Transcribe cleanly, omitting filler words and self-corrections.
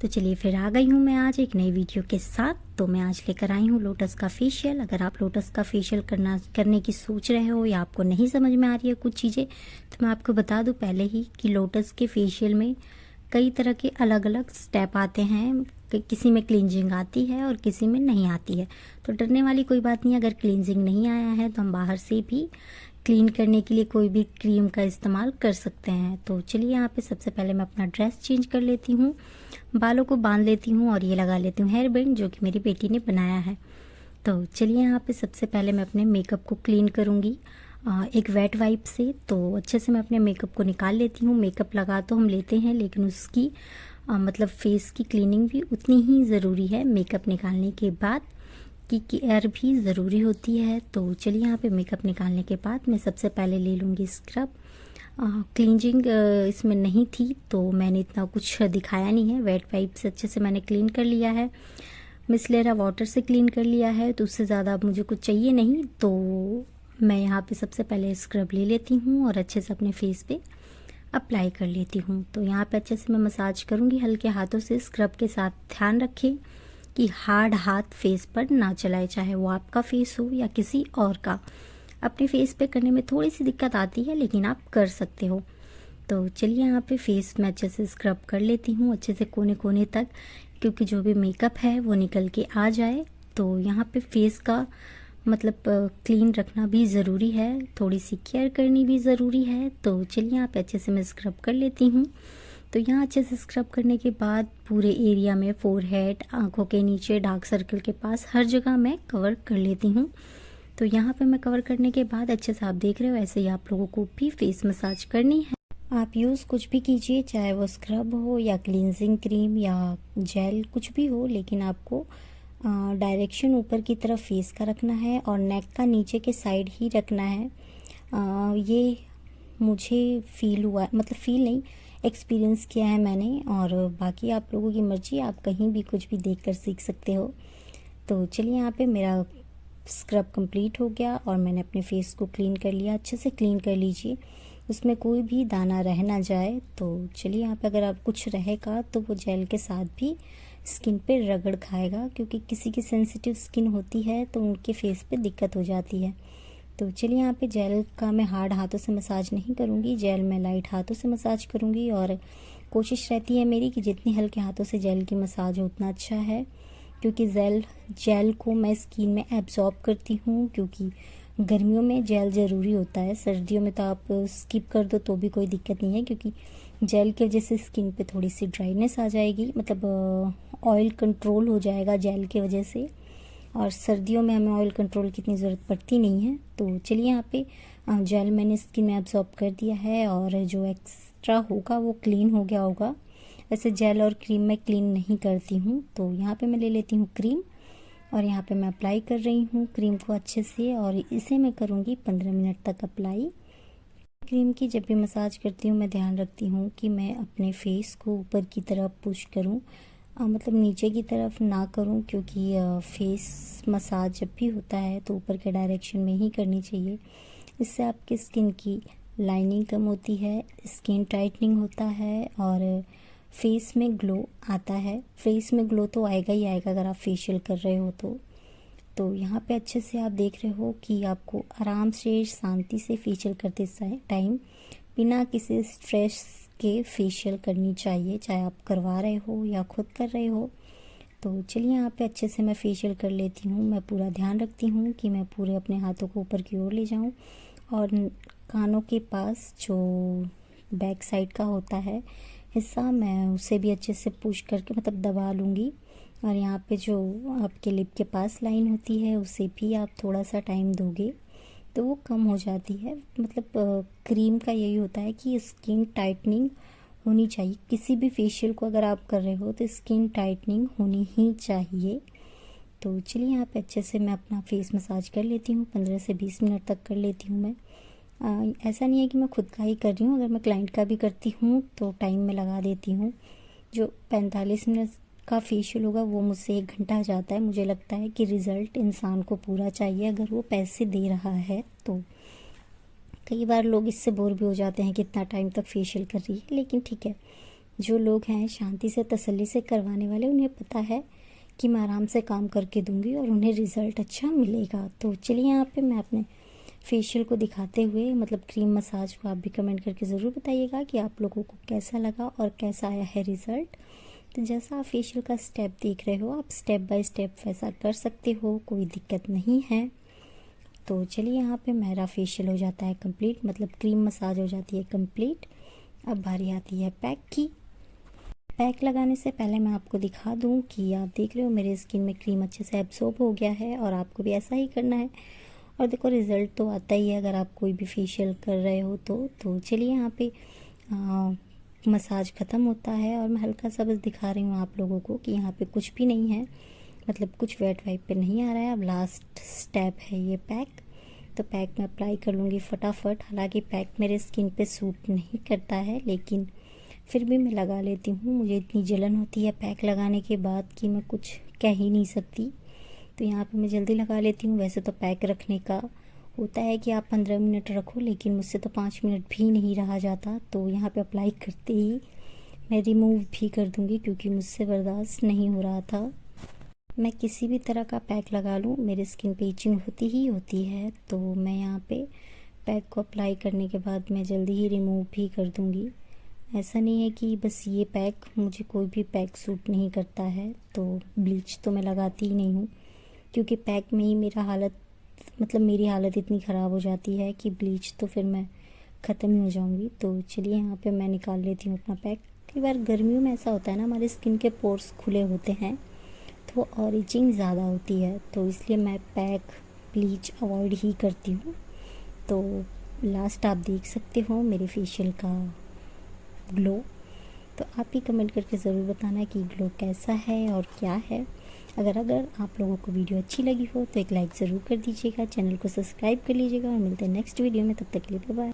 तो चलिए फिर आ गई हूँ मैं आज एक नई वीडियो के साथ। तो मैं आज लेकर आई हूँ लोटस का फेशियल। अगर आप लोटस का फेशियल करने की सोच रहे हो या आपको नहीं समझ में आ रही है कुछ चीज़ें, तो मैं आपको बता दूँ पहले ही कि लोटस के फेशियल में कई तरह के अलग अलग स्टेप आते हैं। किसी में क्लींजिंग आती है और किसी में नहीं आती है। तो डरने वाली कोई बात नहीं, अगर क्लींजिंग नहीं आया है तो हम बाहर से भी क्लीन करने के लिए कोई भी क्रीम का इस्तेमाल कर सकते हैं। तो चलिए यहाँ पे सबसे पहले मैं अपना ड्रेस चेंज कर लेती हूँ, बालों को बांध लेती हूँ और ये लगा लेती हूँ हेयर बैंड जो कि मेरी बेटी ने बनाया है। तो चलिए यहाँ पे सबसे पहले मैं अपने मेकअप को क्लीन करूँगी एक वेट वाइप से। तो अच्छे से मैं अपने मेकअप को निकाल लेती हूँ। मेकअप लगा तो हम लेते हैं लेकिन उसकी मतलब फेस की क्लीनिंग भी उतनी ही ज़रूरी है। मेकअप निकालने के बाद की केयर भी ज़रूरी होती है। तो चलिए यहाँ पे मेकअप निकालने के बाद मैं सबसे पहले ले लूँगी स्क्रब। क्लींजिंग इसमें नहीं थी तो मैंने इतना कुछ दिखाया नहीं है। वेट वाइप से अच्छे से मैंने क्लीन कर लिया है, मिसलेरा वाटर से क्लीन कर लिया है। तो उससे ज़्यादा अब मुझे कुछ चाहिए नहीं। तो मैं यहाँ पे सबसे पहले स्क्रब ले लेती हूँ और अच्छे से अपने फेस पे अप्लाई कर लेती हूँ। तो यहाँ पे अच्छे से मैं मसाज करूँगी हल्के हाथों से। स्क्रब के साथ ध्यान रखें कि हार्ड हाथ फेस पर ना चलाए, चाहे वो आपका फेस हो या किसी और का। अपने फेस पे करने में थोड़ी सी दिक्कत आती है लेकिन आप कर सकते हो। तो चलिए यहाँ पे फेस में अच्छे से स्क्रब कर लेती हूँ अच्छे से कोने कोने तक, क्योंकि जो भी मेकअप है वो निकल के आ जाए। तो यहाँ पे फेस का मतलब क्लीन रखना भी ज़रूरी है, थोड़ी सी केयर करनी भी ज़रूरी है। तो चलिए यहाँ पे अच्छे से मैं स्क्रब कर लेती हूँ। तो यहाँ अच्छे से स्क्रब करने के बाद पूरे एरिया में, फोरहेड, आंखों के नीचे, डार्क सर्कल के पास, हर जगह मैं कवर कर लेती हूँ। तो यहाँ पे मैं कवर करने के बाद अच्छे से आप देख रहे हो ऐसे ही आप लोगों को भी फेस मसाज करनी है। आप यूज़ कुछ भी कीजिए, चाहे वो स्क्रब हो या क्लींजिंग क्रीम या जेल, कुछ भी हो, लेकिन आपको डायरेक्शन ऊपर की तरफ फेस का रखना है और नेक का नीचे के साइड ही रखना है। ये मुझे फील हुआ, मतलब फील नहीं, एक्सपीरियंस किया है मैंने। और बाकी आप लोगों की मर्जी, आप कहीं भी कुछ भी देखकर सीख सकते हो। तो चलिए यहाँ पे मेरा स्क्रब कंप्लीट हो गया और मैंने अपने फेस को क्लीन कर लिया। अच्छे से क्लीन कर लीजिए, उसमें कोई भी दाना रह ना जाए। तो चलिए यहाँ पे अगर आप कुछ रहेगा तो वो जेल के साथ भी स्किन पे रगड़ खाएगा, क्योंकि किसी की सेंसिटिव स्किन होती है तो उनके फेस पे दिक्कत हो जाती है। तो चलिए यहाँ पे जेल का मैं हार्ड हाथों से मसाज नहीं करूँगी, जेल में लाइट हाथों से मसाज करूँगी। और कोशिश रहती है मेरी कि जितनी हल्के हाथों से जेल की मसाज हो उतना अच्छा है, क्योंकि जेल को मैं स्किन में एब्जॉर्ब करती हूँ। क्योंकि गर्मियों में जेल ज़रूरी होता है, सर्दियों में तो आप स्किप कर दो तो भी कोई दिक्कत नहीं है, क्योंकि जेल की वजह से स्किन पे थोड़ी सी ड्राइनेस आ जाएगी, मतलब ऑयल कंट्रोल हो जाएगा जेल की वजह से। और सर्दियों में हमें ऑयल कंट्रोल की इतनी ज़रूरत पड़ती नहीं है। तो चलिए यहाँ पे जेल मैंने स्किन में एब्जॉर्ब कर दिया है और जो एक्स्ट्रा होगा वो क्लीन हो गया होगा। वैसे जेल और क्रीम मैं क्लीन नहीं करती हूँ। तो यहाँ पे मैं ले लेती हूँ क्रीम और यहाँ पे मैं अप्लाई कर रही हूँ क्रीम को अच्छे से, और इसे मैं करूँगी 15 मिनट तक अप्लाई। क्रीम की जब भी मसाज करती हूँ मैं ध्यान रखती हूँ कि मैं अपने फेस को ऊपर की तरफ पुश करूँ, मतलब नीचे की तरफ ना करूँ, क्योंकि फेस मसाज जब भी होता है तो ऊपर के डायरेक्शन में ही करनी चाहिए। इससे आपकी स्किन की लाइनिंग कम होती है, स्किन टाइटनिंग होता है और फेस में ग्लो आता है। फेस में ग्लो तो आएगा ही आएगा अगर आप फेशियल कर रहे हो तो यहाँ पे अच्छे से आप देख रहे हो कि आपको आराम से, शांति से फेशियल करते टाइम बिना किसी स्ट्रेस के फेशियल करनी चाहिए, चाहे आप करवा रहे हो या खुद कर रहे हो। तो चलिए यहाँ पे अच्छे से मैं फेशियल कर लेती हूँ। मैं पूरा ध्यान रखती हूँ कि मैं पूरे अपने हाथों को ऊपर की ओर ले जाऊँ और कानों के पास जो बैक साइड का होता है हिस्सा, मैं उसे भी अच्छे से पुश करके मतलब दबा लूँगी। और यहाँ पे जो आपके लिप के पास लाइन होती है उसे भी आप थोड़ा सा टाइम दोगे तो वो कम हो जाती है। मतलब क्रीम का यही होता है कि स्किन टाइटनिंग होनी चाहिए। किसी भी फेशियल को अगर आप कर रहे हो तो स्किन टाइटनिंग होनी ही चाहिए। तो चलिए यहाँ पे अच्छे से मैं अपना फेस मसाज कर लेती हूँ, 15 से 20 मिनट तक कर लेती हूँ मैं। ऐसा नहीं है कि मैं खुद का ही कर रही हूँ, अगर मैं क्लाइंट का भी करती हूँ तो टाइम में लगा देती हूँ। जो 45 मिनट का फेशियल होगा वो मुझसे 1 घंटा जाता है। मुझे लगता है कि रिज़ल्ट इंसान को पूरा चाहिए अगर वो पैसे दे रहा है। तो कई बार लोग इससे बोर भी हो जाते हैं कि इतना टाइम तक फेशियल कर रही है, लेकिन ठीक है, जो लोग हैं शांति से तसल्ली से करवाने वाले, उन्हें पता है कि मैं आराम से काम करके दूंगी और उन्हें रिज़ल्ट अच्छा मिलेगा। तो चलिए यहाँ पे मैं अपने फेशियल को दिखाते हुए मतलब क्रीम मसाज को आप भी कमेंट करके ज़रूर बताइएगा कि आप लोगों को कैसा लगा और कैसा आया है रिज़ल्ट। तो जैसा आप फेशियल का स्टेप देख रहे हो, आप स्टेप बाय स्टेप वैसा कर सकते हो, कोई दिक्कत नहीं है। तो चलिए यहाँ पे मेरा फेशियल हो जाता है कंप्लीट, मतलब क्रीम मसाज हो जाती है कंप्लीट। अब बारी आती है पैक की। पैक लगाने से पहले मैं आपको दिखा दूं कि आप देख रहे हो मेरे स्किन में क्रीम अच्छे से एब्सॉर्ब हो गया है और आपको भी ऐसा ही करना है। और देखो रिज़ल्ट तो आता ही है अगर आप कोई भी फेशियल कर रहे हो तो चलिए यहाँ पे मसाज ख़त्म होता है और मैं हल्का सा बस दिखा रही हूँ आप लोगों को कि यहाँ पे कुछ भी नहीं है, मतलब कुछ वेट वाइप पे नहीं आ रहा है। अब लास्ट स्टेप है ये पैक। तो पैक मैं अप्लाई कर लूँगी फटाफट। हालांकि पैक मेरे स्किन पे सूट नहीं करता है, लेकिन फिर भी मैं लगा लेती हूँ। मुझे इतनी जलन होती है पैक लगाने के बाद कि मैं कुछ कह ही नहीं सकती। तो यहाँ पे मैं जल्दी लगा लेती हूँ। वैसे तो पैक रखने का होता है कि आप 15 मिनट रखो, लेकिन मुझसे तो 5 मिनट भी नहीं रहा जाता। तो यहाँ पे अप्लाई करते ही मैं रिमूव भी कर दूँगी क्योंकि मुझसे बर्दाश्त नहीं हो रहा था। मैं किसी भी तरह का पैक लगा लूँ मेरी स्किन पे इचिंग होती ही होती है। तो मैं यहाँ पे पैक को अप्लाई करने के बाद मैं जल्दी ही रिमूव भी कर दूँगी। ऐसा नहीं है कि बस ये पैक, मुझे कोई भी पैक सूट नहीं करता है। तो ब्लीच तो मैं लगाती ही नहीं हूँ क्योंकि पैक में ही मेरी हालत इतनी ख़राब हो जाती है कि ब्लीच तो फिर मैं ख़त्म ही हो जाऊँगी। तो चलिए यहाँ पे मैं निकाल लेती हूँ अपना पैक। कई बार गर्मियों में ऐसा होता है ना, हमारे स्किन के पोर्स खुले होते हैं तो और इचिंग ज़्यादा होती है, तो इसलिए मैं पैक ब्लीच अवॉइड ही करती हूँ। तो लास्ट आप देख सकते हो मेरे फेशियल का ग्लो। तो आप ही कमेंट करके ज़रूर बताना कि ग्लो कैसा है और क्या है। अगर आप लोगों को वीडियो अच्छी लगी हो तो एक लाइक ज़रूर कर दीजिएगा, चैनल को सब्सक्राइब कर लीजिएगा और मिलते हैं नेक्स्ट वीडियो में। तब तक के लिए बाय बाय।